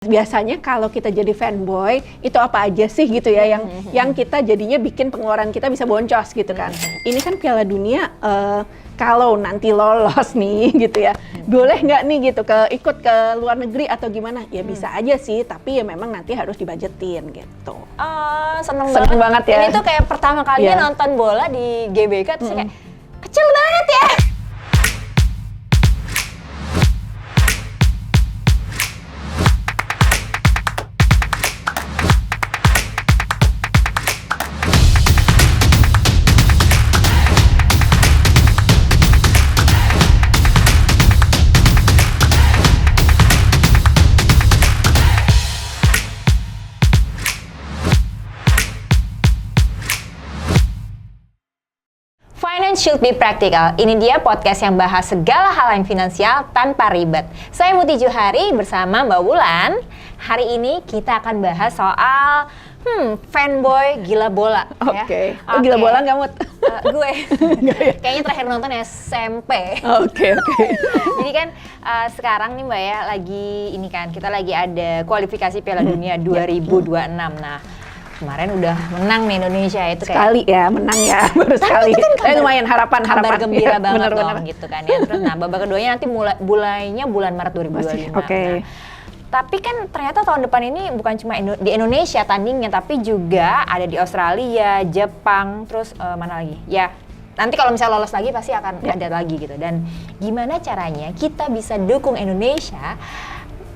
Biasanya kalau kita jadi fanboy, itu apa aja sih gitu ya yang kita jadinya bikin pengeluaran kita bisa boncos gitu kan. Ini kan Piala Dunia, kalau nanti lolos nih gitu ya, boleh nggak nih gitu ikut ke luar negeri atau gimana? Ya bisa aja sih, tapi ya memang nanti harus dibajetin gitu. Seneng banget ya. Ini tuh kayak pertama kali nonton bola di GBK terus kayak kecil banget ya. Finance should be practical. Ini dia podcast yang bahas segala hal yang finansial tanpa ribet. Saya Muti Johari bersama Mbak Wulan. Hari ini kita akan bahas soal fanboy gila bola. Oke. Gila bola nggak, Mut? Gue. Kayaknya terakhir nonton SMP. Oke. Jadi kan sekarang nih Mbak ya, kita lagi ada kualifikasi Piala Dunia 2026. Nah, kemarin udah menang nih Indonesia itu sekali ya, menang ya, baru sekali. Kan lumayan harapan gembira ya, banget dong gitu kan ya. Terus babak keduanya nanti mulainya bulan Maret 2025. Oke. Tapi kan ternyata tahun depan ini bukan cuma di Indonesia tandingnya, tapi juga ada di Australia, Jepang, terus mana lagi? Ya, nanti kalau misalnya lolos lagi pasti akan ada lagi gitu. Dan gimana caranya kita bisa dukung Indonesia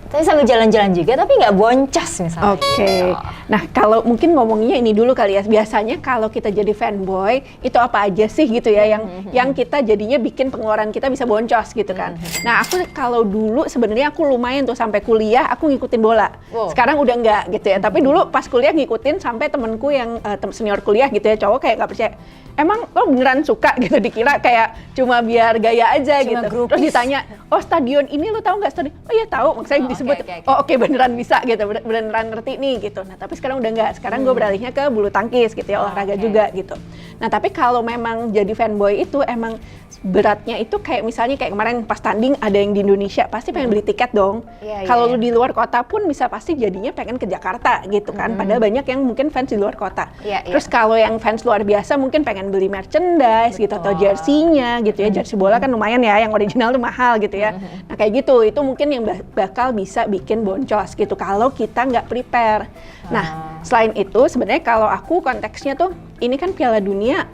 tapi sambil jalan-jalan juga, tapi nggak boncos misalnya. Oke. Nah, kalau mungkin ngomongnya ini dulu kali ya. Biasanya kalau kita jadi fanboy, itu apa aja sih gitu ya yang kita jadinya bikin pengeluaran kita bisa boncos gitu kan. Nah, aku kalau dulu sebenarnya aku lumayan tuh sampai kuliah aku ngikutin bola. Sekarang udah nggak gitu ya. Tapi dulu pas kuliah ngikutin sampai temenku yang senior kuliah gitu ya, cowok kayak nggak percaya. Emang lo beneran suka gitu, dikira kayak cuma biar gaya aja cuma gitu. grupis. Terus ditanya, oh stadion ini lo tahu nggak stadion? Oh iya tahu, maksudnya disebut. Okay. Beneran bisa gitu, beneran ngerti nih gitu. Nah tapi sekarang udah nggak, sekarang gue beralihnya ke bulu tangkis gitu ya, olahraga juga gitu. Nah tapi kalau memang jadi fanboy itu emang beratnya itu kayak misalnya kayak kemarin pas tanding ada yang di Indonesia pasti pengen beli tiket dong. Kalau lu di luar kota pun bisa pasti jadinya pengen ke Jakarta gitu kan. Padahal banyak yang mungkin fans di luar kota. Terus kalau yang fans luar biasa mungkin pengen beli merchandise gitu atau jersey-nya gitu ya. Jersey bola kan lumayan ya, yang original tuh mahal gitu ya. Nah kayak gitu, itu mungkin yang bakal bisa bikin boncos gitu kalau kita nggak prepare. Nah selain itu sebenarnya kalau aku konteksnya tuh ini kan Piala Dunia,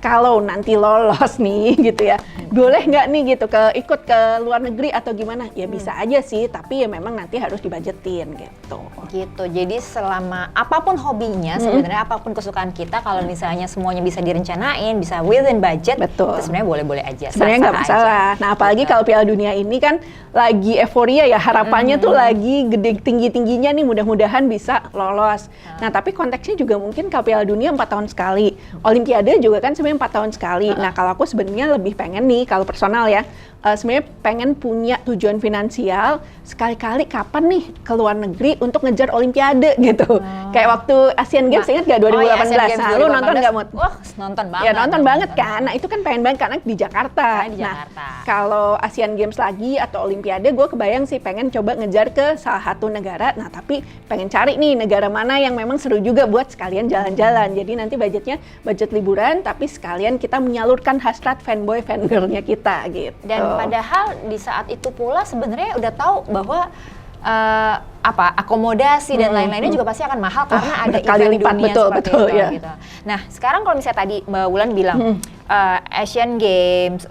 kalau nanti lolos nih gitu ya, boleh nggak nih gitu ikut ke luar negeri atau gimana? Ya bisa aja sih, tapi ya memang nanti harus dibajetin gitu. Gitu, jadi selama apapun hobinya, sebenarnya apapun kesukaan kita, kalau misalnya semuanya bisa direncanain, bisa within budget, betul. Itu sebenarnya boleh-boleh aja. Sebenarnya nggak masalah. Nah apalagi kalau Piala Dunia ini kan lagi euforia ya, harapannya tuh lagi gede tinggi-tingginya nih, mudah-mudahan bisa lolos. Nah tapi konteksnya juga mungkin kalau Piala Dunia 4 tahun sekali, Olimpiade juga kan sebenarnya 4 tahun sekali. Nah kalau aku sebenarnya lebih pengen nih, kalau personal ya, sebenarnya pengen punya tujuan finansial sekali-kali kapan nih ke luar negeri untuk ngejar Olimpiade gitu. Kayak waktu Asian Games, ingat gak 2018? Nah lu nonton gak, Mut? Wah nonton banget. Ya nonton banget kan. Nah itu kan pengen banget karena di Jakarta. Nah kalau Asian Games lagi atau Olimpiade, gue kebayang sih pengen coba ngejar ke salah satu negara. Nah tapi pengen cari nih negara mana yang memang seru juga buat sekalian jalan-jalan. Jadi nanti budgetnya budget liburan, tapi sekalian kita menyalurkan hasrat fanboy fangirlnya kita gitu. Dan padahal di saat itu pula sebenarnya udah tahu bahwa akomodasi dan lain-lainnya juga pasti akan mahal karena ada kali event lipat, dunia betul, seperti itu ya. gitu. Nah sekarang kalau misalnya tadi Mbak Wulan bilang Asian Games,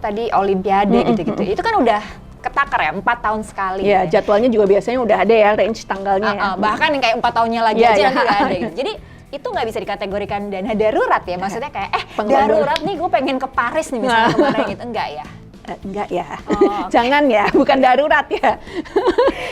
tadi Olimpiade gitu-gitu, itu kan udah ketakar ya 4 tahun sekali. Iya, jadwalnya juga biasanya udah ada ya range tanggalnya. Bahkan yang kayak 4 tahunnya lagi aja nanti udah ada gitu. Jadi itu nggak bisa dikategorikan dana darurat ya, maksudnya kayak darurat nih gue pengen ke Paris nih misalnya kemarin gitu, enggak ya? Enggak ya, jangan ya, bukan darurat ya.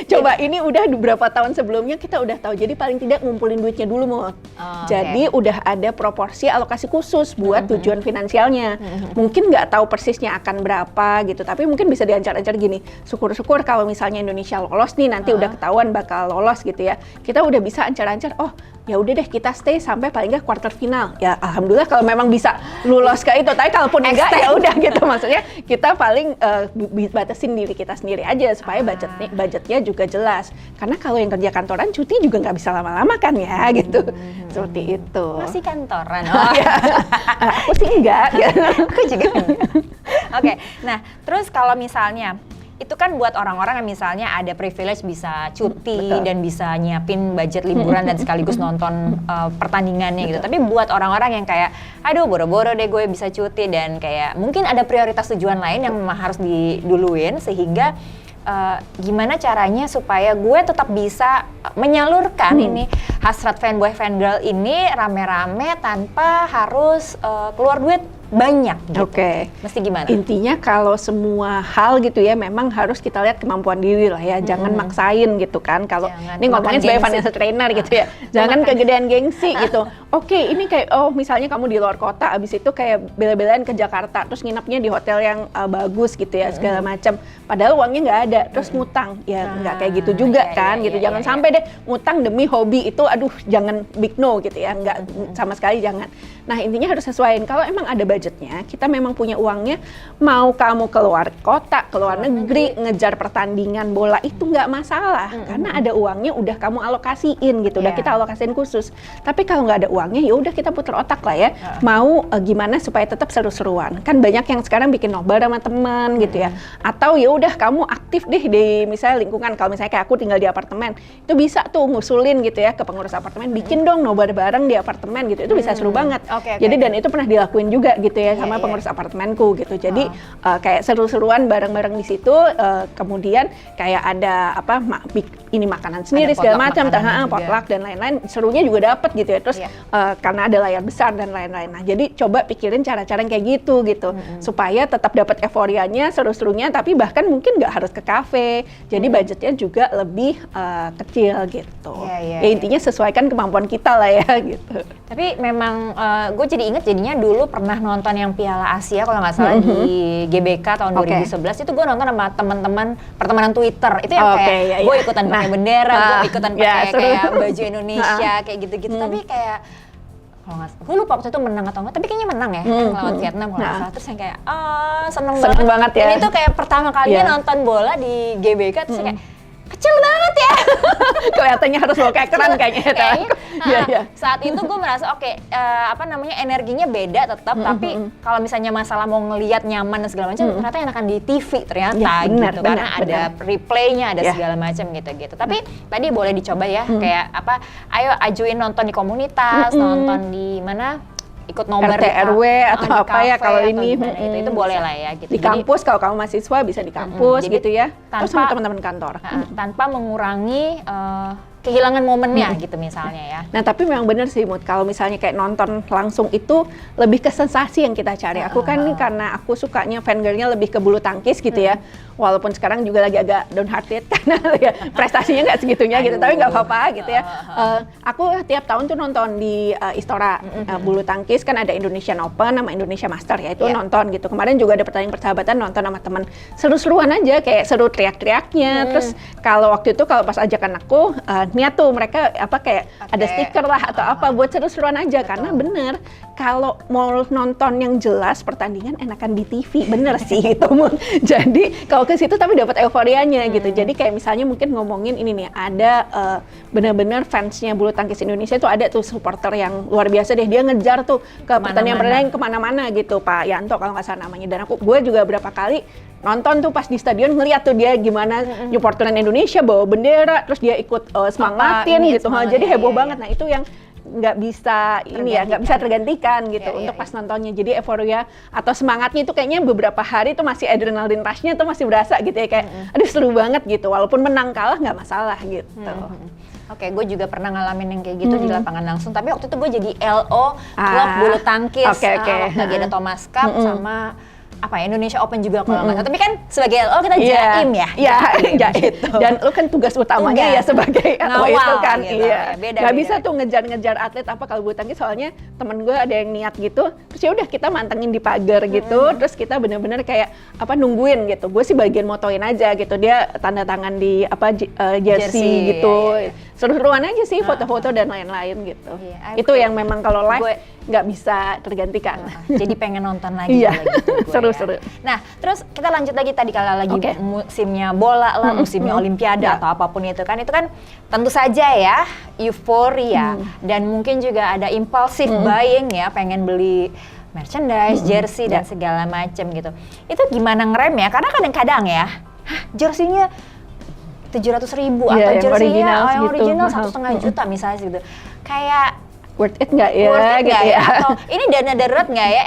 Coba ini udah beberapa tahun sebelumnya kita udah tahu, jadi paling tidak ngumpulin duitnya dulu Mut. Jadi udah ada proporsi alokasi khusus buat tujuan finansialnya. Mungkin nggak tahu persisnya akan berapa gitu, tapi mungkin bisa diancar-ancar gini, syukur-syukur kalau misalnya Indonesia lolos nih, nanti udah ketahuan bakal lolos gitu ya. Kita udah bisa ancar-ancar, ya udah deh kita stay sampai paling nggak quarter final. Ya alhamdulillah kalau memang bisa lolos ke itu. Tapi kalaupun enggak ya udah gitu, maksudnya kita paling batasin diri kita sendiri aja supaya budgetnya juga jelas. Karena kalau yang kerja kantoran cuti juga nggak bisa lama-lama kan ya gitu. Seperti itu. Masih kantoran. Aku sih enggak. Aku juga enggak. Oke, nah terus kalau misalnya itu kan buat orang-orang yang misalnya ada privilege bisa cuti dan bisa nyiapin budget liburan dan sekaligus nonton pertandingannya gitu. Tapi buat orang-orang yang kayak, aduh boro-boro deh gue bisa cuti dan kayak mungkin ada prioritas tujuan lain yang memang harus diduluin sehingga gimana caranya supaya gue tetap bisa menyalurkan ini hasrat fanboy fangirl ini rame-rame tanpa harus keluar duit banyak gitu. Oke. Mesti gimana? Intinya kalau semua hal gitu ya memang harus kita lihat kemampuan diri lah ya. Jangan maksain gitu kan. Kalau ini ngomongin sebagai financial trainer gitu ya. Jangan kegedean gengsi gitu. Oke, ini kayak misalnya kamu di luar kota abis itu kayak bela-belain ke Jakarta terus nginapnya di hotel yang bagus gitu ya segala macam. Padahal uangnya nggak ada. Terus ngutang. Ya nggak kayak gitu juga kan gitu. Jangan sampai deh ngutang demi hobi itu aduh jangan big no gitu ya. Nggak sama sekali jangan. Nah, intinya harus sesuaiin. Kalau emang ada budgetnya, kita memang punya uangnya, mau kamu keluar kota, keluar negeri, ngejar pertandingan bola itu nggak masalah. Karena ada uangnya udah kamu alokasiin gitu, udah kita alokasiin khusus. Tapi kalau nggak ada uangnya, ya udah kita putar otak lah ya. Mau gimana supaya tetap seru-seruan. Kan banyak yang sekarang bikin nobar sama teman gitu ya. Atau ya udah kamu aktif deh di misalnya lingkungan. Kalau misalnya kayak aku tinggal di apartemen, itu bisa tuh ngusulin gitu ya ke pengurus apartemen, bikin dong nobar bareng di apartemen gitu. Itu bisa seru banget. Jadi dan itu pernah dilakuin juga gitu ya sama pengurus apartemenku gitu. Jadi kayak seru-seruan bareng-bareng di situ. Kemudian kayak ada apa ini makanan sendiri segala macam, potluck dan lain-lain. Serunya juga dapet gitu ya. Terus karena ada layar besar dan lain-lain. Nah jadi coba pikirin cara-cara yang kayak gitu supaya tetap dapat euforianya, seru-serunya. Tapi bahkan mungkin nggak harus ke kafe. Jadi budgetnya juga lebih kecil gitu. Ya intinya sesuaikan kemampuan kita lah ya gitu. Tapi memang gue jadi inget jadinya dulu pernah nonton yang Piala Asia kalau nggak salah di GBK tahun 2011 itu gue nonton sama teman-teman pertemanan Twitter itu yang kayak gue ikutan pakai bendera, gue ikutan pakai kayak baju Indonesia kayak gitu-gitu. Tapi kayak kalau nggak, gue lupa waktu itu menang atau enggak, tapi kayaknya menang ya lawan Vietnam kalau nggak salah. Terus yang kayak seneng banget ya. Ini tuh kayak pertama kalinya nonton bola di GBK terus kayak kecil banget ya. Kelihatannya harus bawa keran kayaknya. Saat itu gue merasa energinya beda tetap, tapi kalau misalnya masalah mau ngelihat nyaman dan segala macam, ternyata enakan di TV ternyata gitu. Karena ada replaynya, ada segala macam gitu. Tapi tadi boleh dicoba ya, kayak ayo ajuin nonton di komunitas, nonton di mana, ikut nobar RT RW atau apa ya kalau ini itu boleh lah ya gitu. Di kampus kalau kamu mahasiswa bisa di kampus gitu ya. Terus sama teman-teman kantor. Tanpa mengurangi kehilangan momennya gitu misalnya ya. Nah tapi memang benar sih Mut, kalau misalnya kayak nonton langsung itu lebih ke sensasi yang kita cari. Aku kan karena aku sukanya fangirlnya lebih ke bulu tangkis gitu ya. Walaupun sekarang juga lagi agak downhearted karena ya prestasinya nggak segitunya gitu, tapi nggak apa-apa gitu ya. Aku tiap tahun tuh nonton di Istora bulu tangkis, kan ada Indonesian Open sama Indonesia Master ya, itu nonton gitu. Kemarin juga ada pertandingan persahabatan, nonton sama teman, seru-seruan aja, kayak seru teriak-teriaknya. Terus kalau waktu itu kalau pas ajakan aku niat tuh mereka kayak ada stiker lah atau apa buat seru-seruan aja. Karena bener kalau mau nonton yang jelas pertandingan enakan di TV, bener sih gitu. Jadi kalau ke situ tapi dapat euforianya gitu. Jadi kayak misalnya mungkin ngomongin ini nih, ada benar-benar fansnya bulu tangkis Indonesia itu ada tuh supporter yang luar biasa deh, dia ngejar tuh ke pertandingan kemana-mana gitu, Pak Yanto kalau nggak salah namanya. Dan gue juga berapa kali nonton tuh pas di stadion, ngeliat tuh dia gimana supporteran Indonesia bawa bendera, terus dia ikut semangatin gitu. Jadi heboh banget. Nah itu yang nggak bisa nggak bisa tergantikan gitu untuk pas nontonnya. Jadi euforia atau semangatnya itu kayaknya beberapa hari itu masih adrenalin rush-nya tuh masih berasa gitu ya, kayak aduh seru banget gitu, walaupun menang kalah nggak masalah gitu. Oke, gue juga pernah ngalamin yang kayak gitu di lapangan langsung, tapi waktu itu gue jadi LO klub bulu tangkis waktu lagi ada Thomas Cup sama Indonesia Open juga kalau nggak salah. Tapi kan sebagai LO kita jaim ya. Iya, jaim. Dan lu kan tugas utamanya ya sebagai LO itu kan. Gitu. Nggak bisa tuh ngejar-ngejar atlet kalau bulu tangkis, soalnya temen gue ada yang niat gitu. Terus ya udah kita mantengin di pagar gitu. Terus kita bener-bener kayak nungguin gitu. Gue sih bagian motoin aja gitu. Dia tanda tangan di jersey gitu. seru-seruan aja sih, foto-foto dan lain-lain gitu. Iya, Itu yang memang kalau live Gue- nggak bisa tergantikan. Jadi pengen nonton lagi. Iya, kalau gitu gue seru-seru. ya. Nah, terus kita lanjut lagi tadi kalau lagi Oke. musimnya bola lah, musimnya olimpiade Ya. atau apapun itu kan tentu saja ya euforia dan mungkin juga ada impulsive buying ya, pengen beli merchandise, jersey dan segala macam gitu. Itu gimana ngerem ya? Karena kadang-kadang ya, jersey-nya 700.000 Iya, atau yang jersey-nya original yang segitu, original mahal. 1,5 juta misalnya gitu. Kayak Worth it nggak ya? worth it gitu nggak ya? Atau ini dana darurat nggak ya?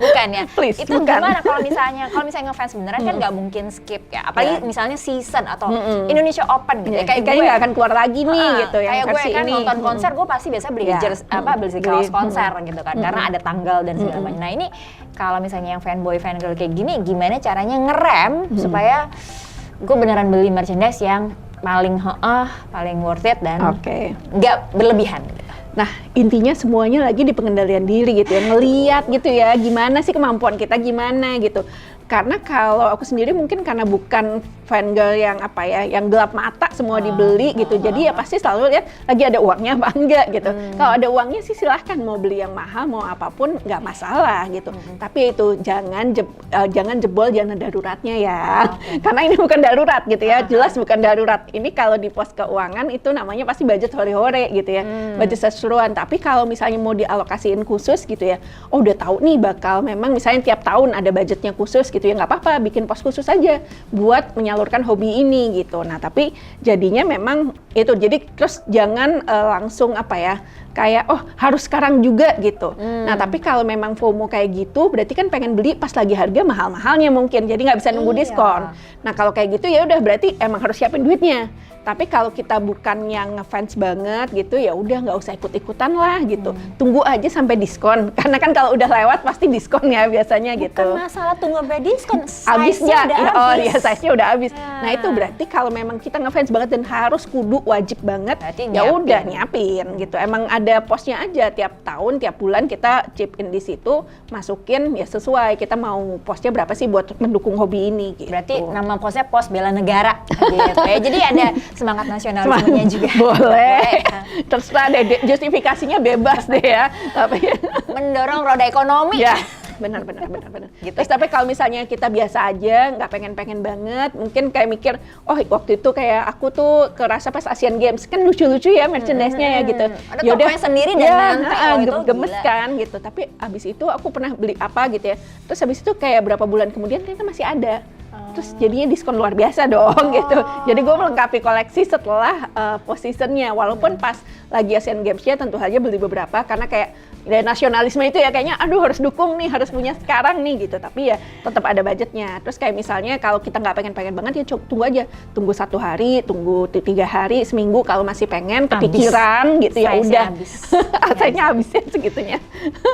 Bukan ya? Please, Itu bukan. gimana kalau misalnya ngefans beneran kan nggak mungkin skip ya. Apalagi misalnya season atau Indonesia Open gitu. Ya, Kayak kayaknya gue nggak akan keluar lagi nih gitu yang kayak gue versi kan ini. nonton konser, gue pasti biasa beli Ya. beli kaos konser gitu kan, karena ada tanggal dan segala macam. Nah ini kalau misalnya yang fanboy fangirl kayak gini, gimana caranya ngerem supaya gue beneran beli merchandise yang paling worth it dan Oke. nggak berlebihan gitu. Nah, intinya semuanya lagi di pengendalian diri gitu ya. Ngeliat gitu ya, gimana sih kemampuan kita gimana gitu. Karena kalau aku sendiri mungkin karena bukan fangirl yang yang gelap mata semua dibeli gitu. Jadi ya pasti selalu lihat lagi ada uangnya apa enggak gitu. Kalau ada uangnya sih silahkan mau beli yang mahal mau apapun nggak masalah gitu. Tapi itu jangan jebol dana daruratnya ya. Karena ini bukan darurat gitu ya. Jelas bukan darurat. Ini kalau di pos keuangan itu namanya pasti budget hore-hore gitu ya. Budget sesuruhan. Tapi kalau misalnya mau dialokasiin khusus gitu ya. Oh udah tahu nih bakal memang misalnya tiap tahun ada budgetnya khusus gitu ya, nggak apa-apa bikin pos khusus aja buat menyalurkan hobi ini gitu. Nah tapi jadinya memang itu, jadi terus jangan langsung kayak oh harus sekarang juga gitu. Nah tapi kalau memang FOMO kayak gitu berarti kan pengen beli pas lagi harga mahal-mahalnya mungkin, jadi nggak bisa nunggu diskon. Nah kalau kayak gitu ya udah berarti emang harus siapin duitnya. Tapi kalau kita bukan yang ngefans banget gitu ya udah nggak usah ikut-ikutan lah gitu. Tunggu aja sampai diskon. Karena kan kalau udah lewat pasti diskon ya biasanya gitu. Bukan masalah tunggu sampai diskon, Habisnya size-nya udah ya, habis. size-nya udah habis. Ya. Nah itu berarti kalau memang kita ngefans banget dan harus kudu wajib banget, Berarti ya udah nyiapin. nyiapin gitu. Emang ada posnya aja tiap tahun, tiap bulan kita chip in di situ, masukin ya sesuai kita mau posnya berapa sih buat mendukung hobi ini gitu. Berarti nama posnya pos bela negara gitu ya. Jadi ada semangat nasionalismenya juga. Boleh. ya. Terserah deh, justifikasinya bebas deh ya. Tapi Mendorong roda ekonomi. ya, benar. Gitu. Terus tapi kalau misalnya kita biasa aja, nggak pengen banget, mungkin kayak mikir, oh waktu itu kayak aku tuh kerasa pas Asian Games kan lucu-lucu ya merchandise-nya ya gitu. Ada Yaudah, tokonya sendiri dan ya, nanti kalau itu gemes gila. kan gitu. Tapi abis itu aku pernah beli apa gitu ya. Terus abis itu kayak berapa bulan kemudian ternyata masih ada. Terus jadinya diskon luar biasa dong gitu. Jadi gue melengkapi koleksi setelah positionnya. Walaupun pas lagi Asian Games-nya tentu saja beli beberapa karena kayak dari nasionalisme itu ya kayaknya aduh harus dukung nih, harus punya sekarang nih gitu. Tapi ya tetap ada budgetnya. Terus kayak misalnya kalau kita nggak pengen banget ya tunggu aja. Tunggu 1 hari, tunggu 3 hari, seminggu kalau masih pengen kepikiran gitu ya Size-nya udah. habis. Asalnya habisnya segitunya.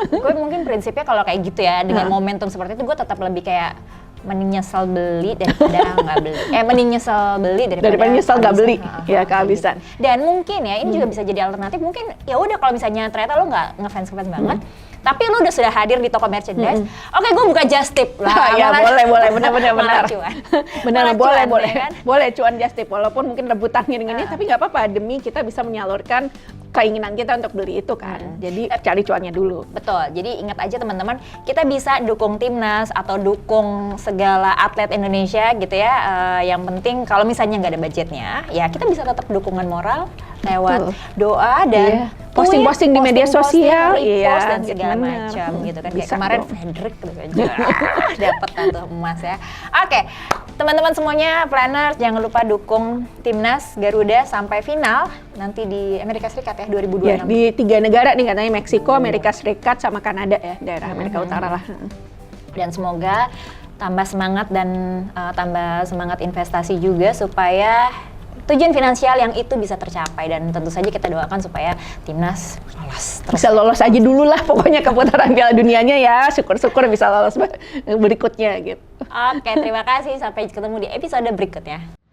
Gue mungkin prinsipnya kalau kayak gitu ya, dengan momentum seperti itu gue tetap lebih kayak mending nyesel beli daripada nggak beli. Mending nyesel beli Daripada nyesel nggak beli, ya kayak kehabisan. gitu. Dan mungkin ya ini juga bisa jadi alternatif. Mungkin ya udah kalau misalnya ternyata lo nggak ngefans banget, tapi lo sudah hadir di toko merchandise. Oke, gue buka Just Tip lah. Ya boleh, benar. Malah cuan. Benar, Malah boleh. cuan, ya kan? Boleh cuan Just Tip, walaupun mungkin rebutan gini-gini, tapi nggak apa-apa, demi kita bisa menyalurkan keinginan kita untuk beli itu kan. Jadi cari cuannya dulu. Betul, jadi ingat aja teman-teman, kita bisa dukung timnas atau dukung segala atlet Indonesia gitu ya. Yang penting kalau misalnya nggak ada budgetnya, ya kita bisa tetap dukungan moral lewat doa dan posting-posting di media sosial, repost dan gitu, segala bener. macam gitu kan. Kayak Bisa kemarin dong. Frederick gitu kan, dapat tuh emas ya. Oke, teman-teman semuanya planners jangan lupa dukung timnas Garuda sampai final nanti di Amerika Serikat ya 2026. Ya, di 3 negara nih katanya, Meksiko, Amerika Serikat, sama Kanada ya, daerah Amerika Utara lah. Dan semoga tambah semangat dan tambah semangat investasi juga supaya tujuan finansial yang itu bisa tercapai, dan tentu saja kita doakan supaya timnas lolos terus. Bisa lolos aja dulu lah pokoknya ke putaran Piala Dunianya ya, syukur-syukur bisa lolos berikutnya gitu. Oke, terima kasih, sampai ketemu di episode berikutnya.